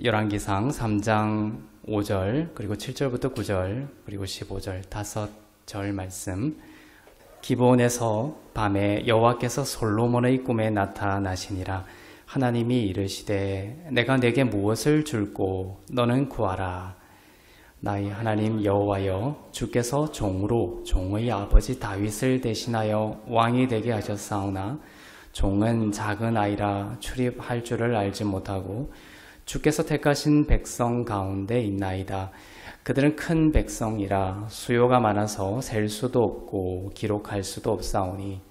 열왕기상 3장 5절 그리고 7절부터 9절 그리고 15절 5절 말씀. 기브온에서 밤에 여호와께서 솔로몬의 꿈에 나타나시니라. 하나님이 이르시되 내가 내게 무엇을 줄꼬 너는 구하라. 나의 하나님 여호와여, 주께서 종으로 종의 아버지 다윗을 대신하여 왕이 되게 하셨사오나 종은 작은 아이라 출입할 줄을 알지 못하고 주께서 택하신 백성 가운데 있나이다. 그들은 큰 백성이라 수요가 많아서 셀 수도 없고 기록할 수도 없사오니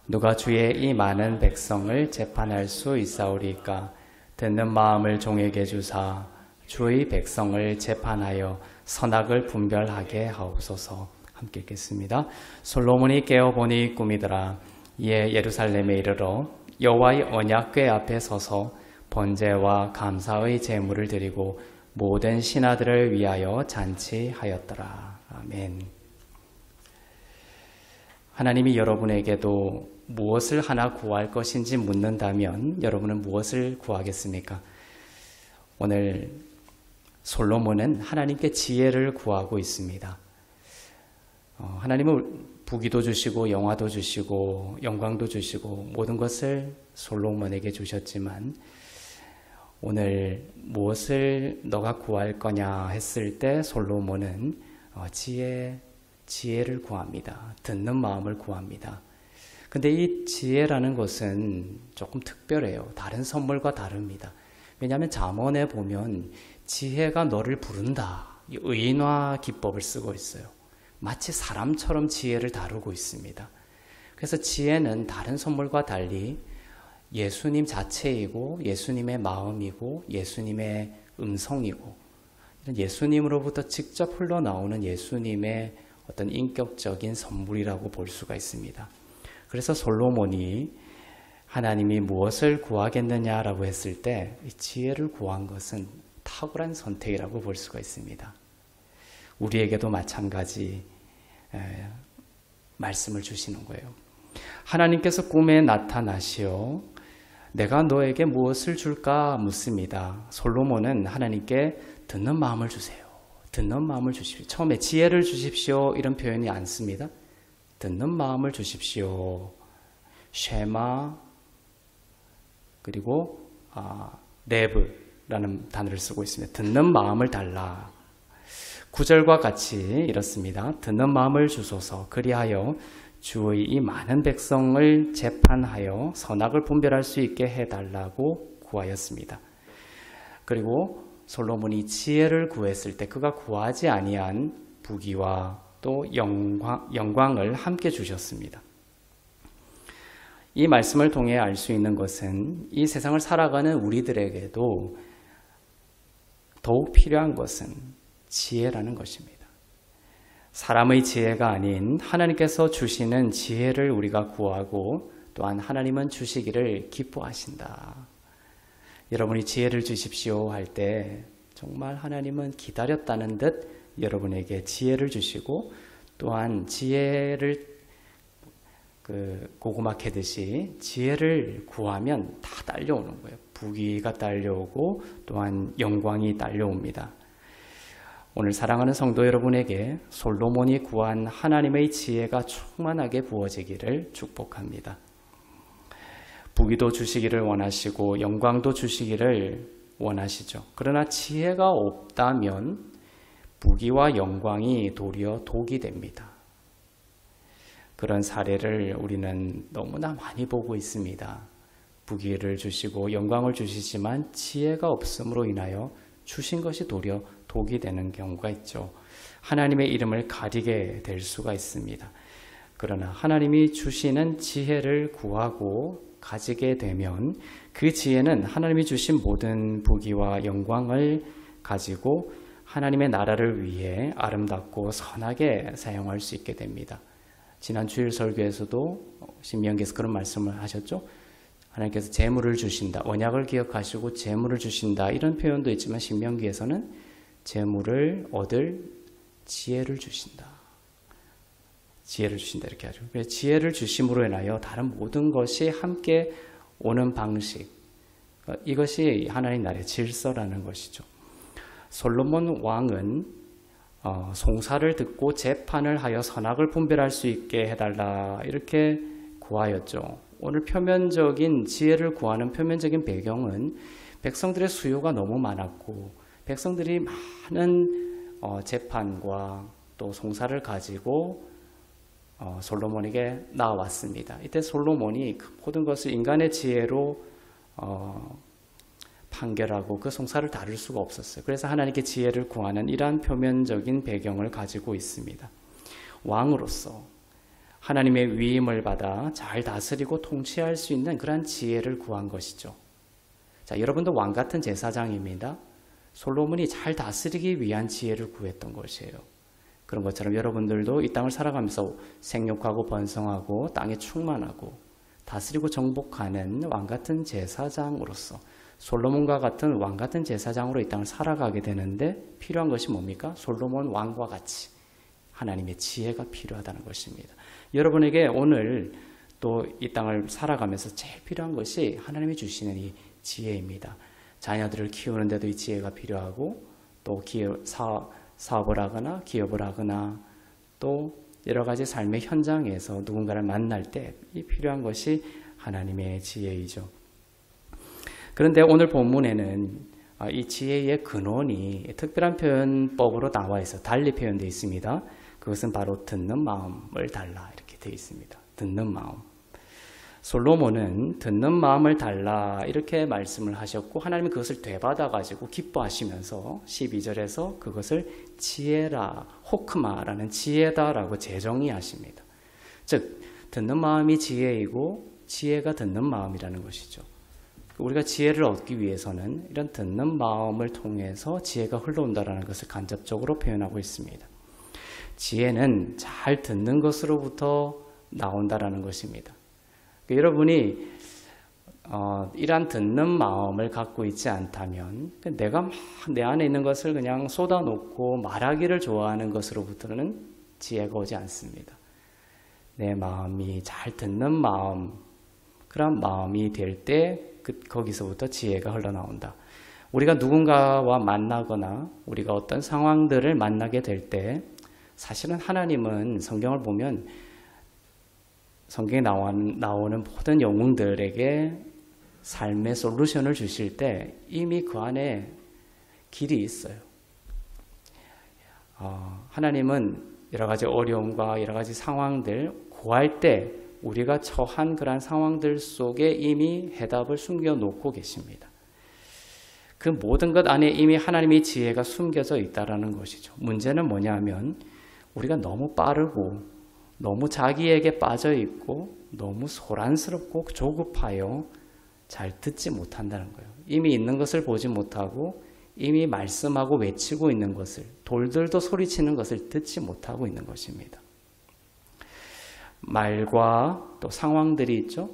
누가 주의 이 많은 백성을 재판할 수 있사오리까? 듣는 마음을 종에게 주사 주의 백성을 재판하여 선악을 분별하게 하옵소서. 함께 읽겠습니다. 솔로몬이 깨어보니 꿈이더라. 이에 예루살렘에 이르러 여호와의 언약궤 앞에 서서 번제와 감사의 제물을 드리고 모든 신하들을 위하여 잔치하였더라. 아멘. 하나님이 여러분에게도 무엇을 하나 구할 것인지 묻는다면 여러분은 무엇을 구하겠습니까? 오늘 솔로몬은 하나님께 지혜를 구하고 있습니다. 하나님은 부귀도 주시고 영화도 주시고 영광도 주시고 모든 것을 솔로몬에게 주셨지만 오늘 무엇을 너가 구할 거냐 했을 때 솔로몬은 지혜를 구합니다. 듣는 마음을 구합니다. 근데 이 지혜라는 것은 조금 특별해요. 다른 선물과 다릅니다. 왜냐하면 잠언에 보면 지혜가 너를 부른다. 이 의인화 기법을 쓰고 있어요. 마치 사람처럼 지혜를 다루고 있습니다. 그래서 지혜는 다른 선물과 달리 예수님 자체이고 예수님의 마음이고 예수님의 음성이고 예수님으로부터 직접 흘러나오는 예수님의 어떤 인격적인 선물이라고 볼 수가 있습니다. 그래서 솔로몬이 하나님이 무엇을 구하겠느냐라고 했을 때 지혜를 구한 것은 탁월한 선택이라고 볼 수가 있습니다. 우리에게도 마찬가지 말씀을 주시는 거예요. 하나님께서 꿈에 나타나시어 내가 너에게 무엇을 줄까 묻습니다. 솔로몬은 하나님께 듣는 마음을 주세요. 듣는 마음을 주십시오. 처음에 지혜를 주십시오 이런 표현이 안 씁니다. 듣는 마음을 주십시오. 쉐마 그리고 레브라는 단어를 쓰고 있습니다. 듣는 마음을 달라. 9절과 같이 이렇습니다. 듣는 마음을 주소서. 그리하여 주의 이 많은 백성을 재판하여 선악을 분별할 수 있게 해달라고 구하였습니다. 그리고 솔로몬이 지혜를 구했을 때 그가 구하지 아니한 부귀와 또 영광을 함께 주셨습니다. 이 말씀을 통해 알 수 있는 것은 이 세상을 살아가는 우리들에게도 더욱 필요한 것은 지혜라는 것입니다. 사람의 지혜가 아닌 하나님께서 주시는 지혜를 우리가 구하고 또한 하나님은 주시기를 기뻐하신다. 여러분이 지혜를 주십시오 할 때 정말 하나님은 기다렸다는 듯 여러분에게 지혜를 주시고 또한 지혜를 고구마 캐듯이 지혜를 구하면 다 딸려오는 거예요. 부귀가 딸려오고 또한 영광이 딸려옵니다. 오늘 사랑하는 성도 여러분에게 솔로몬이 구한 하나님의 지혜가 충만하게 부어지기를 축복합니다. 부귀도 주시기를 원하시고 영광도 주시기를 원하시죠. 그러나 지혜가 없다면 부귀와 영광이 도리어 독이 됩니다. 그런 사례를 우리는 너무나 많이 보고 있습니다. 부귀를 주시고 영광을 주시지만 지혜가 없음으로 인하여 주신 것이 도리어 독이 되는 경우가 있죠. 하나님의 이름을 가리게 될 수가 있습니다. 그러나 하나님이 주시는 지혜를 구하고 가지게 되면 그 지혜는 하나님이 주신 모든 부귀와 영광을 가지고 하나님의 나라를 위해 아름답고 선하게 사용할 수 있게 됩니다. 지난 주일 설교에서도 신명기에서 그런 말씀을 하셨죠. 하나님께서 재물을 주신다. 언약을 기억하시고 재물을 주신다. 이런 표현도 있지만 신명기에서는 재물을 얻을 지혜를 주신다. 지혜를 주신다 이렇게 하죠. 그래서 지혜를 주심으로 인하여 다른 모든 것이 함께 오는 방식, 이것이 하나님 나라의 질서라는 것이죠. 솔로몬 왕은 송사를 듣고 재판을 하여 선악을 분별할 수 있게 해달라 이렇게 구하였죠. 오늘 표면적인 지혜를 구하는 표면적인 배경은 백성들의 수요가 너무 많았고 백성들이 많은 재판과 또 송사를 가지고 솔로몬에게 나왔습니다. 이때 솔로몬이 그 모든 것을 인간의 지혜로 판결하고 그 송사를 다룰 수가 없었어요. 그래서 하나님께 지혜를 구하는 이러한 표면적인 배경을 가지고 있습니다. 왕으로서 하나님의 위임을 받아 잘 다스리고 통치할 수 있는 그러한 지혜를 구한 것이죠. 자, 여러분도 왕 같은 제사장입니다. 솔로몬이 잘 다스리기 위한 지혜를 구했던 것이에요. 그런 것처럼 여러분들도 이 땅을 살아가면서 생육하고 번성하고 땅에 충만하고 다스리고 정복하는 왕 같은 제사장으로서 솔로몬과 같은 왕 같은 제사장으로 이 땅을 살아가게 되는데 필요한 것이 뭡니까? 솔로몬 왕과 같이 하나님의 지혜가 필요하다는 것입니다. 여러분에게 오늘 또 이 땅을 살아가면서 제일 필요한 것이 하나님이 주시는 이 지혜입니다. 자녀들을 키우는데도 이 지혜가 필요하고 또 사업을 하거나 기업을 하거나 또 여러 가지 삶의 현장에서 누군가를 만날 때 이 필요한 것이 하나님의 지혜이죠. 그런데 오늘 본문에는 이 지혜의 근원이 특별한 표현법으로 나와 있어 달리 표현되어 있습니다. 그것은 바로 듣는 마음을 달라 이렇게 되어 있습니다. 듣는 마음. 솔로몬은 듣는 마음을 달라 이렇게 말씀을 하셨고 하나님이 그것을 되받아 가지고 기뻐하시면서 12절에서 그것을 지혜라 호크마라는 지혜다라고 재정의하십니다. 즉 듣는 마음이 지혜이고 지혜가 듣는 마음이라는 것이죠. 우리가 지혜를 얻기 위해서는 이런 듣는 마음을 통해서 지혜가 흘러온다는 것을 간접적으로 표현하고 있습니다. 지혜는 잘 듣는 것으로부터 나온다는 것입니다. 여러분이 이러한 듣는 마음을 갖고 있지 않다면 내가 막 내 안에 있는 것을 그냥 쏟아놓고 말하기를 좋아하는 것으로부터는 지혜가 오지 않습니다. 내 마음이 잘 듣는 마음, 그런 마음이 될 때 거기서부터 지혜가 흘러나온다. 우리가 누군가와 만나거나 우리가 어떤 상황들을 만나게 될 때 사실은 하나님은 성경을 보면 성경에 나오는 모든 영웅들에게 삶의 솔루션을 주실 때 이미 그 안에 길이 있어요. 하나님은 여러 가지 어려움과 여러 가지 상황들 구할 때 우리가 처한 그런 상황들 속에 이미 해답을 숨겨놓고 계십니다. 그 모든 것 안에 이미 하나님의 지혜가 숨겨져 있다는 것이죠. 문제는 뭐냐면 우리가 너무 빠르고 너무 자기에게 빠져 있고 너무 소란스럽고 조급하여 잘 듣지 못한다는 거예요. 이미 있는 것을 보지 못하고 이미 말씀하고 외치고 있는 것을 돌들도 소리치는 것을 듣지 못하고 있는 것입니다. 말과 또 상황들이 있죠.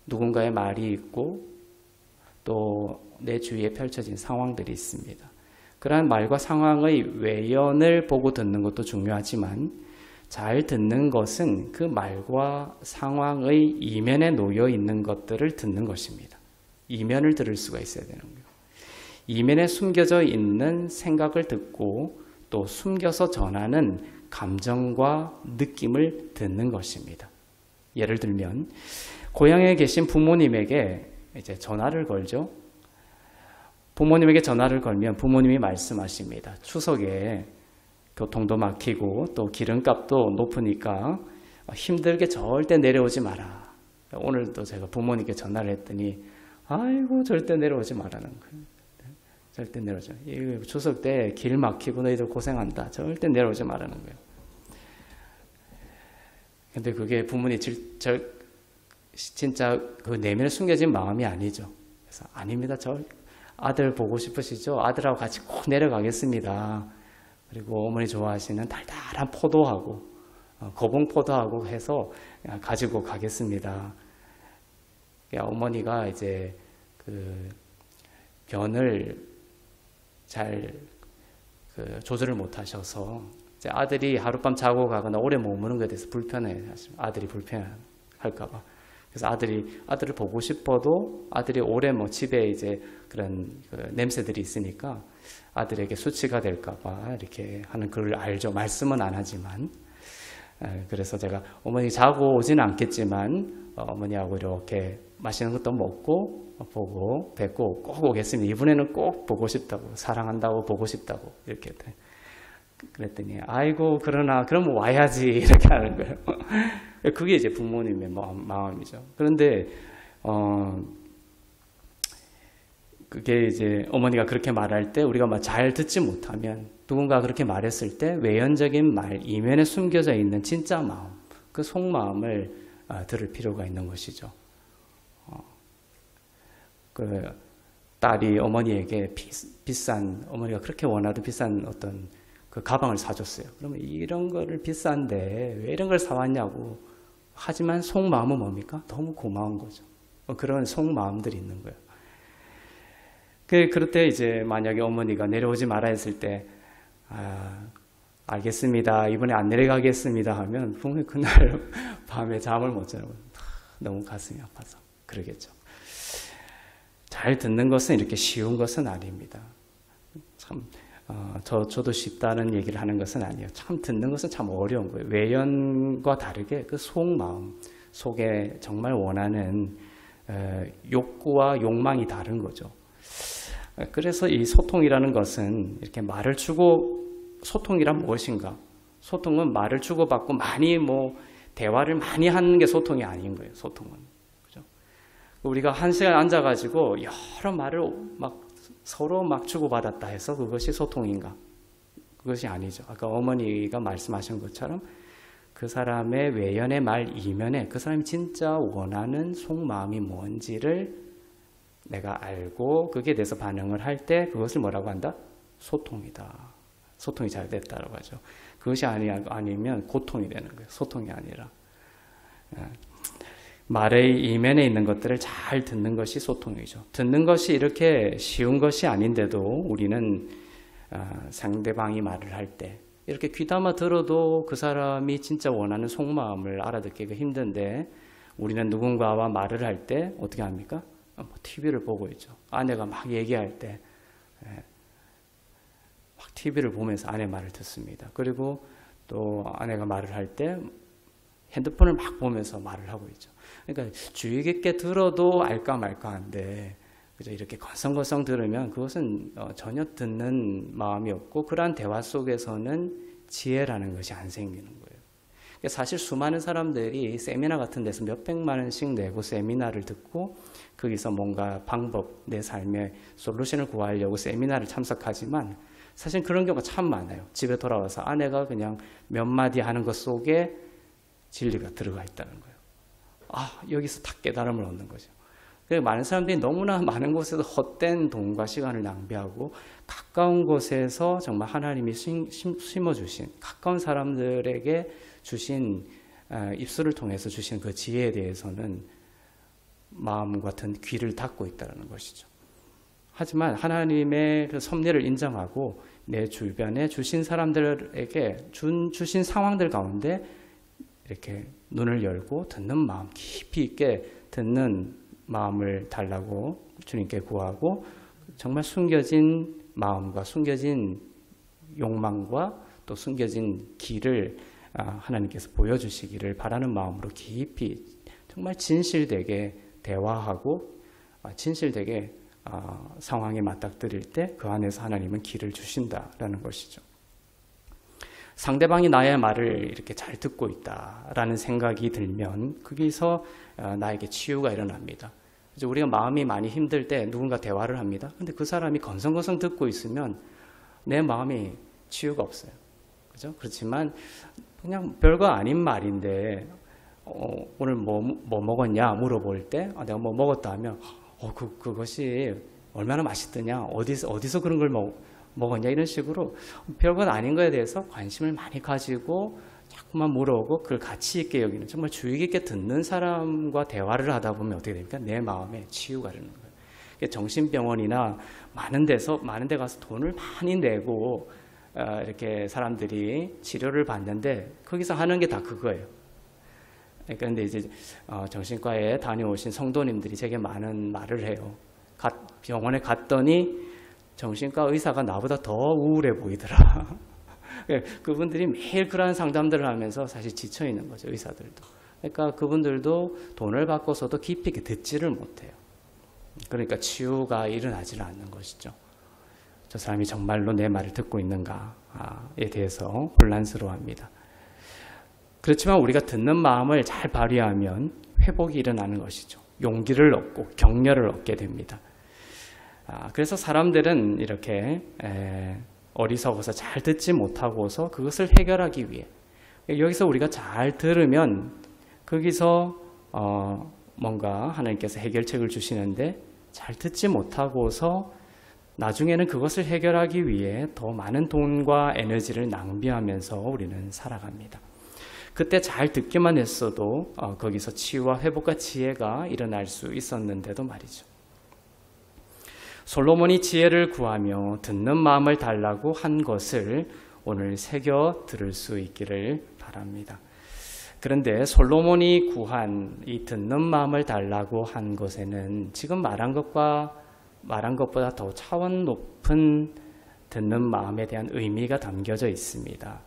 누군가의 말이 있고 또 내 주위에 펼쳐진 상황들이 있습니다. 그러한 말과 상황의 외연을 보고 듣는 것도 중요하지만 잘 듣는 것은 그 말과 상황의 이면에 놓여 있는 것들을 듣는 것입니다. 이면을 들을 수가 있어야 되는 거예요. 이면에 숨겨져 있는 생각을 듣고 또 숨겨서 전하는 감정과 느낌을 듣는 것입니다. 예를 들면 고향에 계신 부모님에게 이제 전화를 걸죠. 부모님에게 전화를 걸면 부모님이 말씀하십니다. 추석에 교통도 막히고 또 기름값도 높으니까 힘들게 절대 내려오지 마라. 오늘도 제가 부모님께 전화를 했더니 아이고 절대 내려오지 말라는 거예요. 절대 내려오지 마. 추석 때 길 막히고 너희들 고생한다. 절대 내려오지 말라는 거예요. 근데 그게 부모님 진짜 그 내면에 숨겨진 마음이 아니죠. 그래서 아닙니다. 저 아들 보고 싶으시죠? 아들하고 같이 꼭 내려가겠습니다. 그리고 어머니 좋아하시는 달달한 포도하고 거봉포도하고 해서 가지고 가겠습니다. 어머니가 이제 그 변을 잘 조절을 못하셔서 이제 아들이 하룻밤 자고 가거나 오래 머무는 것에 대해서 불편해 하십니다. 아들이 불편할까봐. 그래서 아들을 보고 싶어도 아들이 오래 뭐 집에 이제 그런 그 냄새들이 있으니까 아들에게 수치가 될까봐 이렇게 하는 걸 알죠. 말씀은 안 하지만. 그래서 제가 어머니 자고 오지는 않겠지만 어머니하고 이렇게 맛있는 것도 먹고 보고 뵙고 꼭 오겠습니다. 이번에는 꼭 보고 싶다고, 사랑한다고, 보고 싶다고 이렇게 그랬더니 아이고 그러나 그럼 와야지 이렇게 하는 거예요. 그게 이제 부모님의 마음이죠. 그런데 그게 이제 어머니가 그렇게 말할 때 우리가 막 잘 듣지 못하면, 누군가 그렇게 말했을 때 외연적인 말 이면에 숨겨져 있는 진짜 마음, 그 속마음을 들을 필요가 있는 것이죠. 그 딸이 어머니에게 비싼, 어머니가 그렇게 원하던 비싼 어떤 그 가방을 사줬어요. 그러면 이런 거를 비싼데 왜 이런 걸 사왔냐고. 하지만 속마음은 뭡니까? 너무 고마운 거죠. 그런 속마음들이 있는 거예요. 그럴 때 이제 만약에 어머니가 내려오지 마라 했을 때, 알겠습니다. 이번에 안 내려가겠습니다 하면 분명히 그날 밤에 잠을 못 자고 너무 가슴이 아파서 그러겠죠. 잘 듣는 것은 이렇게 쉬운 것은 아닙니다. 참 저도 쉽다는 얘기를 하는 것은 아니에요. 참 듣는 것은 참 어려운 거예요. 외연과 다르게 그 속마음 속에 정말 원하는 욕구와 욕망이 다른 거죠. 그래서 이 소통이라는 것은 이렇게 말을 주고, 소통이란 무엇인가? 소통은 말을 주고받고 많이 대화를 많이 하는 게 소통이 아닌 거예요. 소통은. 그죠? 우리가 한 시간 앉아가지고 여러 말을 서로 주고받았다 해서 그것이 소통인가? 그것이 아니죠. 아까 어머니가 말씀하신 것처럼 그 사람의 외연의 말 이면에 그 사람이 진짜 원하는 속마음이 뭔지를 내가 알고 거기에 대해서 반응을 할 때 그것을 뭐라고 한다? 소통이다. 소통이 잘 됐다라고 하죠. 그것이 아니면 고통이 되는 거예요. 소통이 아니라. 말의 이면에 있는 것들을 잘 듣는 것이 소통이죠. 듣는 것이 이렇게 쉬운 것이 아닌데도 우리는 상대방이 말을 할 때 이렇게 귀담아 들어도 그 사람이 진짜 원하는 속마음을 알아듣기가 힘든데, 우리는 누군가와 말을 할 때 어떻게 합니까? TV를 보고 있죠. 아내가 막 얘기할 때 막 TV를 보면서 아내 말을 듣습니다. 그리고 또 아내가 말을 할 때 핸드폰을 막 보면서 말을 하고 있죠. 그러니까 주의 깊게 들어도 알까 말까한데, 그죠? 이렇게 건성건성 들으면 그것은 전혀 듣는 마음이 없고, 그러한 대화 속에서는 지혜라는 것이 안 생기는 거예요. 사실 수많은 사람들이 세미나 같은 데서 몇백만 원씩 내고 세미나를 듣고 거기서 뭔가 방법, 내 삶의 솔루션을 구하려고 세미나를 참석하지만 사실 그런 경우가 참 많아요. 집에 돌아와서 아내가 그냥 몇 마디 하는 것 속에 진리가 들어가 있다는 거예요. 여기서 딱 깨달음을 얻는 거죠. 많은 사람들이 너무나 많은 곳에서 헛된 돈과 시간을 낭비하고, 가까운 곳에서 정말 하나님이 심어주신, 가까운 사람들에게 주신, 입술을 통해서 주신 그 지혜에 대해서는 마음 같은 귀를 닫고 있다는 것이죠. 하지만 하나님의 그 섭리를 인정하고 내 주변에 주신 사람들에게 주신 상황들 가운데 이렇게 눈을 열고 듣는 마음, 깊이 있게 듣는 마음을 달라고 주님께 구하고, 정말 숨겨진 마음과 숨겨진 욕망과 또 숨겨진 길을 하나님께서 보여주시기를 바라는 마음으로 깊이 정말 진실되게 대화하고 진실되게 상황에 맞닥뜨릴 때 그 안에서 하나님은 길을 주신다라는 것이죠. 상대방이 나의 말을 이렇게 잘 듣고 있다라는 생각이 들면 거기서 나에게 치유가 일어납니다. 우리가 마음이 많이 힘들 때 누군가 대화를 합니다. 근데 그 사람이 건성건성 듣고 있으면 내 마음이 치유가 없어요. 그죠? 그렇지만 그냥 별거 아닌 말인데 오늘 뭐 먹었냐 물어볼 때 내가 뭐 먹었다 하면 그것이 얼마나 맛있더냐, 어디서 그런 걸 먹었냐, 이런 식으로 별건 아닌 거에 대해서 관심을 많이 가지고 자꾸만 물어보고 그걸 가치 있게 여기는, 정말 주의 깊게 듣는 사람과 대화를 하다 보면 어떻게 됩니까? 내 마음에 치유가 되는 거예요. 정신병원이나 많은 데 가서 돈을 많이 내고 이렇게 사람들이 치료를 받는데 거기서 하는 게 다 그거예요. 그런데 이제 정신과에 다녀오신 성도님들이 제게 많은 말을 해요. 병원에 갔더니 정신과 의사가 나보다 더 우울해 보이더라. 그분들이 매일 그러한 상담들을 하면서 사실 지쳐 있는 거죠, 의사들도. 그러니까 그분들도 돈을 받고서도 깊이 있게 듣지를 못해요. 그러니까 치유가 일어나지를 않는 것이죠. 저 사람이 정말로 내 말을 듣고 있는가에 대해서 혼란스러워합니다. 그렇지만 우리가 듣는 마음을 잘 발휘하면 회복이 일어나는 것이죠. 용기를 얻고 격려를 얻게 됩니다. 그래서 사람들은 이렇게 어리석어서 잘 듣지 못하고서 그것을 해결하기 위해, 여기서 우리가 잘 들으면 거기서 뭔가 하나님께서 해결책을 주시는데, 잘 듣지 못하고서 나중에는 그것을 해결하기 위해 더 많은 돈과 에너지를 낭비하면서 우리는 살아갑니다. 그때 잘 듣기만 했어도 거기서 치유와 회복과 지혜가 일어날 수 있었는데도 말이죠. 솔로몬이 지혜를 구하며 듣는 마음을 달라고 한 것을 오늘 새겨 들을 수 있기를 바랍니다. 그런데 솔로몬이 구한 이 듣는 마음을 달라고 한 것에는 지금 말한 것보다 더 차원 높은 듣는 마음에 대한 의미가 담겨져 있습니다.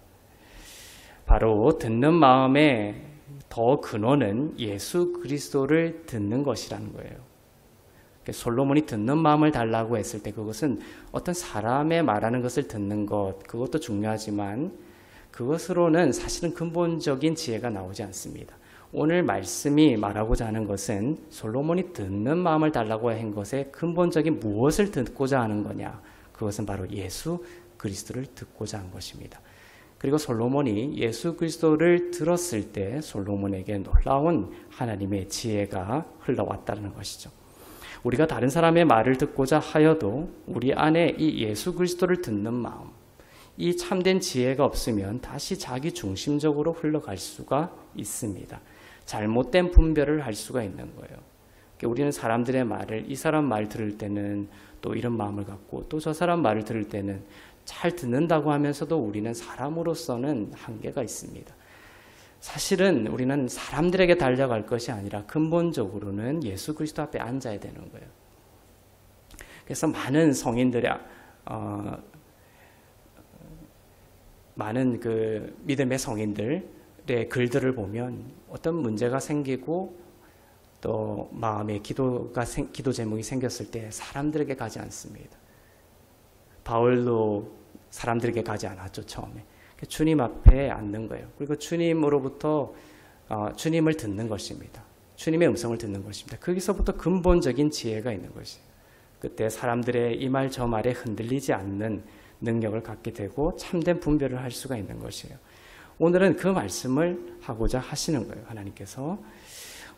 바로 듣는 마음의 더 근원은 예수 그리스도를 듣는 것이라는 거예요. 솔로몬이 듣는 마음을 달라고 했을 때 그것은 어떤 사람의 말하는 것을 듣는 것, 그것도 중요하지만 그것으로는 사실은 근본적인 지혜가 나오지 않습니다. 오늘 말씀이 말하고자 하는 것은 솔로몬이 듣는 마음을 달라고 한 것의 근본적인 무엇을 듣고자 하는 거냐, 그것은 바로 예수 그리스도를 듣고자 한 것입니다. 그리고 솔로몬이 예수 그리스도를 들었을 때 솔로몬에게 놀라운 하나님의 지혜가 흘러왔다는 것이죠. 우리가 다른 사람의 말을 듣고자 하여도 우리 안에 이 예수 그리스도를 듣는 마음, 이 참된 지혜가 없으면 다시 자기 중심적으로 흘러갈 수가 있습니다. 잘못된 분별을 할 수가 있는 거예요. 우리는 사람들의 말을, 이 사람 말 들을 때는 또 이런 마음을 갖고, 또 저 사람 말을 들을 때는 잘 듣는다고 하면서도 우리는 사람으로서는 한계가 있습니다. 사실은 우리는 사람들에게 달려갈 것이 아니라 근본적으로는 예수 그리스도 앞에 앉아야 되는 거예요. 그래서 많은 성인들의 많은 그 믿음의 성인들의 글들을 보면 어떤 문제가 생기고 또 마음에 기도 제목이 생겼을 때 사람들에게 가지 않습니다. 바울도 사람들에게 가지 않았죠, 처음에. 주님 앞에 앉는 거예요. 그리고 주님으로부터 주님을 듣는 것입니다. 주님의 음성을 듣는 것입니다. 거기서부터 근본적인 지혜가 있는 것이에요. 그때 사람들의 이 말 저 말에 흔들리지 않는 능력을 갖게 되고 참된 분별을 할 수가 있는 것이에요. 오늘은 그 말씀을 하고자 하시는 거예요. 하나님께서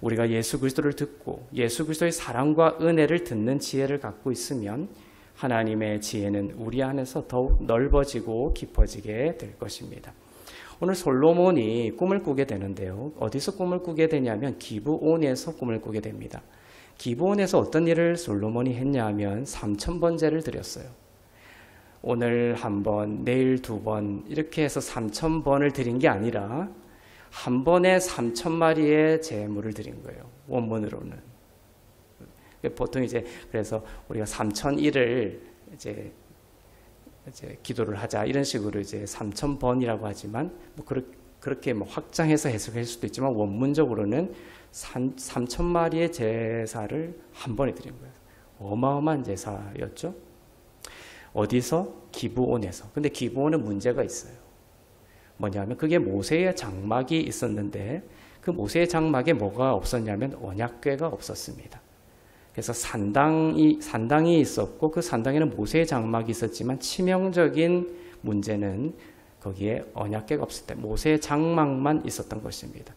우리가 예수 그리스도를 듣고 예수 그리스도의 사랑과 은혜를 듣는 지혜를 갖고 있으면 하나님의 지혜는 우리 안에서 더욱 넓어지고 깊어지게 될 것입니다. 오늘 솔로몬이 꿈을 꾸게 되는데요. 어디서 꿈을 꾸게 되냐면 기브온에서 꿈을 꾸게 됩니다. 기브온에서 어떤 일을 솔로몬이 했냐면 3000번제를 드렸어요. 오늘 한 번, 내일 2번 이렇게 해서 3000번을 드린 게 아니라 한 번에 3000마리의 제물을 드린 거예요. 원문으로는. 보통 이제 그래서 우리가 3001을 이제 기도를 하자 이런 식으로 이제 3000번이라고 하지만 뭐 그렇게 뭐 확장해서 해석할 수도 있지만 원문적으로는 3000마리의 제사를 한 번에 드린 거예요. 어마어마한 제사였죠. 어디서? 기브온에서. 근데 기브온은 문제가 있어요. 뭐냐면 그게 모세의 장막이 있었는데 그 모세의 장막에 뭐가 없었냐면 언약궤가 없었습니다. 그래서 산당이 있었고 그 산당에는 모세의 장막이 있었지만 치명적인 문제는 거기에 언약궤가 없을 때 모세의 장막만 있었던 것입니다.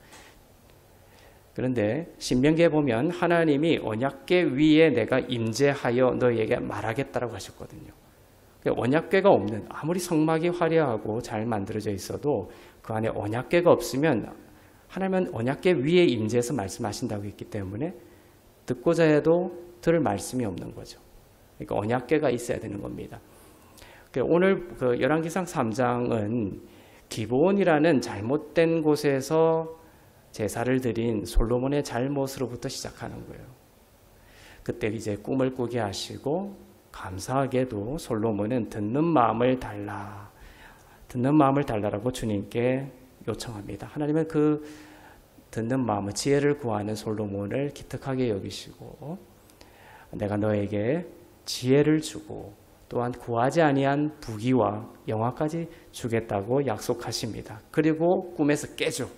그런데 신명기에 보면 하나님이 언약궤 위에 내가 임재하여 너희에게 말하겠다라고 하셨거든요. 언약궤가 없는, 아무리 성막이 화려하고 잘 만들어져 있어도 그 안에 언약궤가 없으면 하나님은 언약궤 위에 임재해서 말씀하신다고 했기 때문에 듣고자 해도 들을 말씀이 없는 거죠. 그러니까 언약궤가 있어야 되는 겁니다. 오늘 그 열왕기상 3장은 기브온이라는 잘못된 곳에서 제사를 드린 솔로몬의 잘못으로부터 시작하는 거예요. 그때 이제 꿈을 꾸게 하시고 감사하게도 솔로몬은 듣는 마음을 달라라고 주님께 요청합니다. 하나님은 그 듣는 마음을, 지혜를 구하는 솔로몬을 기특하게 여기시고 내가 너에게 지혜를 주고 또한 구하지 아니한 부귀와 영화까지 주겠다고 약속하십니다. 그리고 꿈에서 깨죠.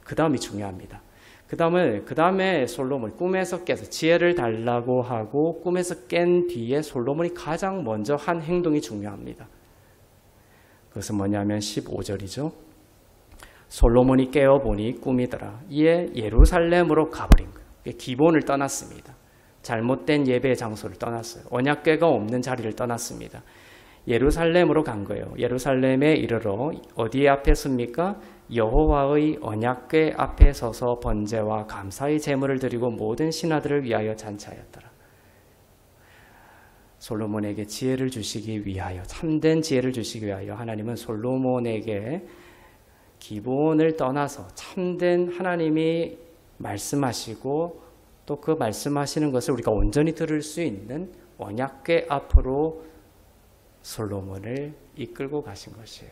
그 다음이 중요합니다. 그 다음에 솔로몬 꿈에서 깨서 지혜를 달라고 하고 꿈에서 깬 뒤에 솔로몬이 가장 먼저 한 행동이 중요합니다. 그것은 뭐냐면 15절이죠. 솔로몬이 깨어보니 꿈이더라. 이에 예루살렘으로 가버린 거예요. 기본을 떠났습니다. 잘못된 예배 장소를 떠났어요. 언약궤가 없는 자리를 떠났습니다. 예루살렘으로 간 거예요. 예루살렘에 이르러 어디에 앞에 섭니까? 여호와의 언약궤 앞에 서서 번제와 감사의 제물을 드리고 모든 신하들을 위하여 잔치하였더라. 솔로몬에게 지혜를 주시기 위하여, 참된 지혜를 주시기 위하여 하나님은 솔로몬에게 기본을 떠나서 참된 하나님이 말씀하시고 또 그 말씀하시는 것을 우리가 온전히 들을 수 있는 언약궤 앞으로 솔로몬을 이끌고 가신 것이에요.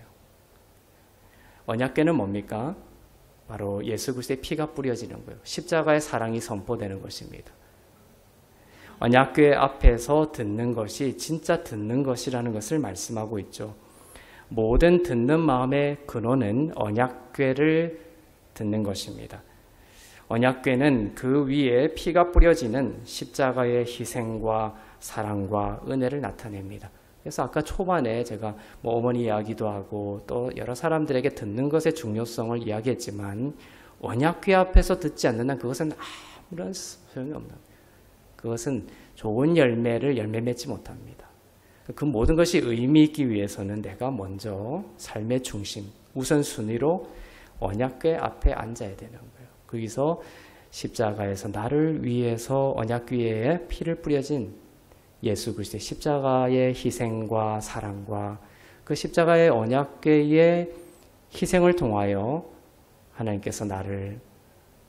언약궤는 뭡니까? 바로 예수 그리스도의 피가 뿌려지는 거예요. 십자가의 사랑이 선포되는 것입니다. 언약궤 앞에서 듣는 것이 진짜 듣는 것이라는 것을 말씀하고 있죠. 모든 듣는 마음의 근원은 언약궤를 듣는 것입니다. 언약궤는 그 위에 피가 뿌려지는 십자가의 희생과 사랑과 은혜를 나타냅니다. 그래서 아까 초반에 제가 어머니 이야기도 하고 또 여러 사람들에게 듣는 것의 중요성을 이야기했지만 언약궤 앞에서 듣지 않는 한 그것은 아무런 소용이 없는 거예요. 그것은 좋은 열매를 열매 맺지 못합니다. 그 모든 것이 의미 있기 위해서는 내가 먼저 삶의 중심, 우선순위로 언약궤 앞에 앉아야 되는 거예요. 거기서 십자가에서 나를 위해서 언약궤에 피를 뿌려진 예수 그리스도의 십자가의 희생과 사랑과 그 십자가의 언약궤의 희생을 통하여 하나님께서 나를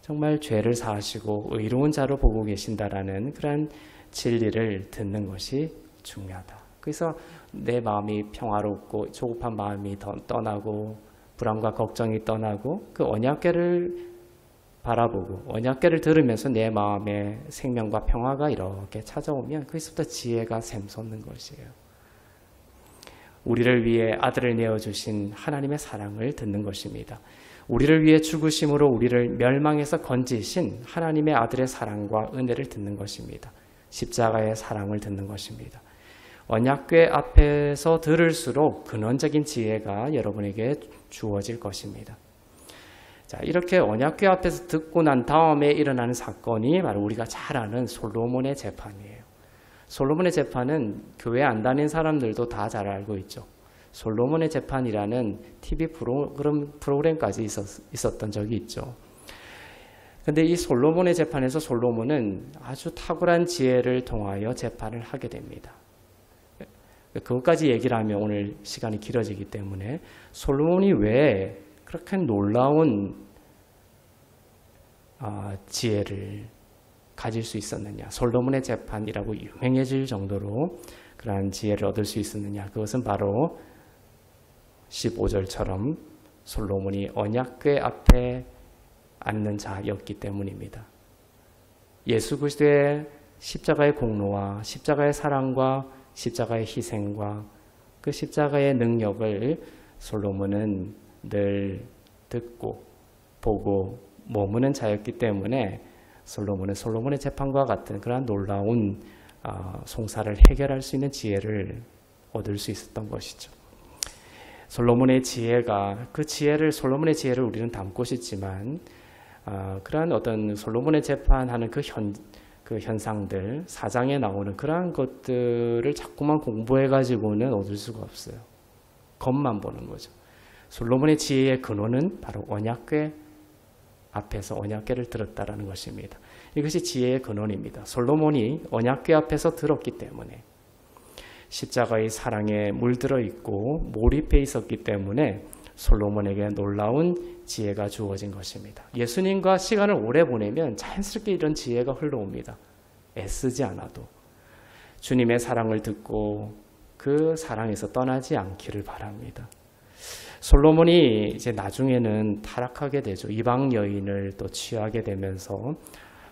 정말 죄를 사하시고 의로운 자로 보고 계신다라는 그런 진리를 듣는 것이 중요하다. 그래서 내 마음이 평화롭고 조급한 마음이 떠나고 불안과 걱정이 떠나고 그 언약궤를 바라보고 언약궤를 들으면서 내 마음에 생명과 평화가 이렇게 찾아오면 거기서부터 지혜가 샘솟는 것이에요. 우리를 위해 아들을 내어주신 하나님의 사랑을 듣는 것입니다. 우리를 위해 죽으심으로 우리를 멸망에서 건지신 하나님의 아들의 사랑과 은혜를 듣는 것입니다. 십자가의 사랑을 듣는 것입니다. 언약궤 앞에서 들을수록 근원적인 지혜가 여러분에게 주어질 것입니다. 자, 이렇게 언약궤 앞에서 듣고 난 다음에 일어나는 사건이 바로 우리가 잘 아는 솔로몬의 재판이에요. 솔로몬의 재판은 교회 안 다닌 사람들도 다 잘 알고 있죠. 솔로몬의 재판이라는 TV 프로그램까지 있었던 적이 있죠. 근데 이 솔로몬의 재판에서 솔로몬은 아주 탁월한 지혜를 통하여 재판을 하게 됩니다. 그것까지 얘기를 하면 오늘 시간이 길어지기 때문에 솔로몬이 왜 그렇게 놀라운 지혜를 가질 수 있었느냐, 솔로몬의 재판이라고 유명해질 정도로 그러한 지혜를 얻을 수 있었느냐, 그것은 바로 15절처럼 솔로몬이 언약궤 앞에 앉는 자였기 때문입니다. 예수 그리스도의 십자가의 공로와 십자가의 사랑과 십자가의 희생과 그 십자가의 능력을 솔로몬은 늘 듣고 보고 머무는 자였기 때문에 솔로몬은 솔로몬의 재판과 같은 그러한 놀라운 송사를 해결할 수 있는 지혜를 얻을 수 있었던 것이죠. 솔로몬의 지혜가 솔로몬의 지혜를 우리는 담고 싶지만 그러한 어떤 솔로몬의 재판하는 그 현상들, 사장에 나오는 그러한 것들을 자꾸만 공부해가지고는 얻을 수가 없어요. 겉만 보는 거죠. 솔로몬의 지혜의 근원은 바로 언약궤 앞에서 언약궤를 들었다라는 것입니다. 이것이 지혜의 근원입니다. 솔로몬이 언약궤 앞에서 들었기 때문에 십자가의 사랑에 물들어 있고 몰입해 있었기 때문에 솔로몬에게 놀라운 지혜가 주어진 것입니다. 예수님과 시간을 오래 보내면 자연스럽게 이런 지혜가 흘러옵니다. 애쓰지 않아도. 주님의 사랑을 듣고 그 사랑에서 떠나지 않기를 바랍니다. 솔로몬이 이제 나중에는 타락하게 되죠. 이방 여인을 또 취하게 되면서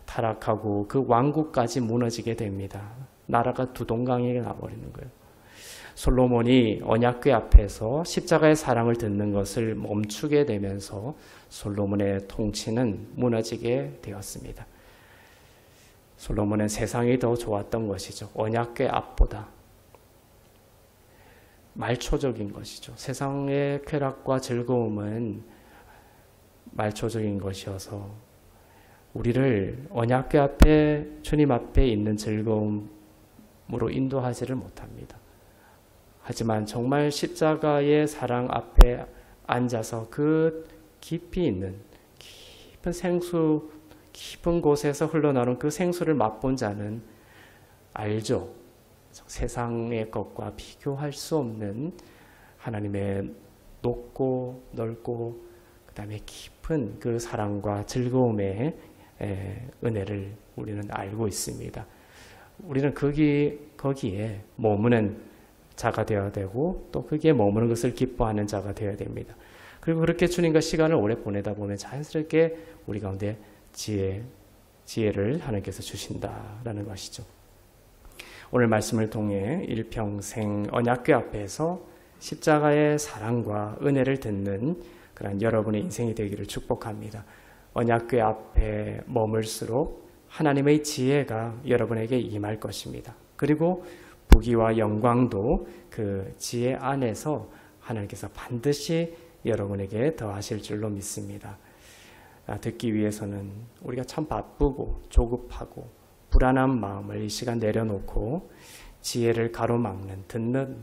타락하고 그 왕국까지 무너지게 됩니다. 나라가 두 동강에 나버리는 거예요. 솔로몬이 언약궤 앞에서 십자가의 사랑을 듣는 것을 멈추게 되면서 솔로몬의 통치는 무너지게 되었습니다. 솔로몬은 세상이 더 좋았던 것이죠. 언약궤 앞보다 말초적인 것이죠. 세상의 쾌락과 즐거움은 말초적인 것이어서 우리를 언약궤 앞에 주님 앞에 있는 즐거움으로 인도하지를 못합니다. 하지만 정말 십자가의 사랑 앞에 앉아서 그 깊이 있는 깊은 생수, 깊은 곳에서 흘러나오는 그 생수를 맛본 자는 알죠. 세상의 것과 비교할 수 없는 하나님의 높고 넓고 그 다음에 깊은 그 사랑과 즐거움의 은혜를 우리는 알고 있습니다. 우리는 거기에 머무는 자가 되어야 되고 또 거기에 머무는 것을 기뻐하는 자가 되어야 됩니다. 그리고 그렇게 주님과 시간을 오래 보내다 보면 자연스럽게 우리 가운데 지혜를 하나님께서 주신다라는 것이죠. 오늘 말씀을 통해 일평생 언약궤 앞에서 십자가의 사랑과 은혜를 듣는 그런 여러분의 인생이 되기를 축복합니다. 언약궤 앞에 머물수록 하나님의 지혜가 여러분에게 임할 것입니다. 그리고 부귀와 영광도 그 지혜 안에서 하나님께서 반드시 여러분에게 더하실 줄로 믿습니다. 듣기 위해서는 우리가 참 바쁘고 조급하고 불안한 마음을 이 시간 내려놓고 지혜를 가로막는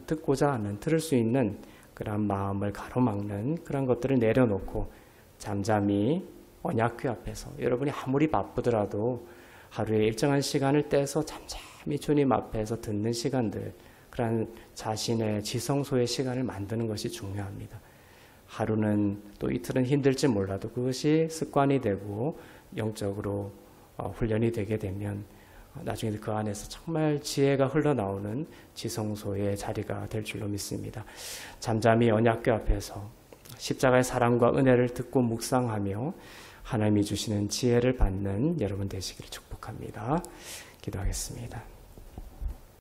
듣고자 하는 들을 수 있는 그런 마음을 가로막는 그런 것들을 내려놓고 잠잠히 언약궤 앞에서 여러분이 아무리 바쁘더라도 하루에 일정한 시간을 떼서 잠잠히 주님 앞에서 듣는 시간들, 그런 자신의 지성소의 시간을 만드는 것이 중요합니다. 하루는 또 이틀은 힘들지 몰라도 그것이 습관이 되고 영적으로 훈련이 되게 되면 나중에 그 안에서 정말 지혜가 흘러나오는 지성소의 자리가 될 줄로 믿습니다. 잠잠히 언약궤 앞에서 십자가의 사랑과 은혜를 듣고 묵상하며 하나님이 주시는 지혜를 받는 여러분 되시기를 축복합니다. 기도하겠습니다.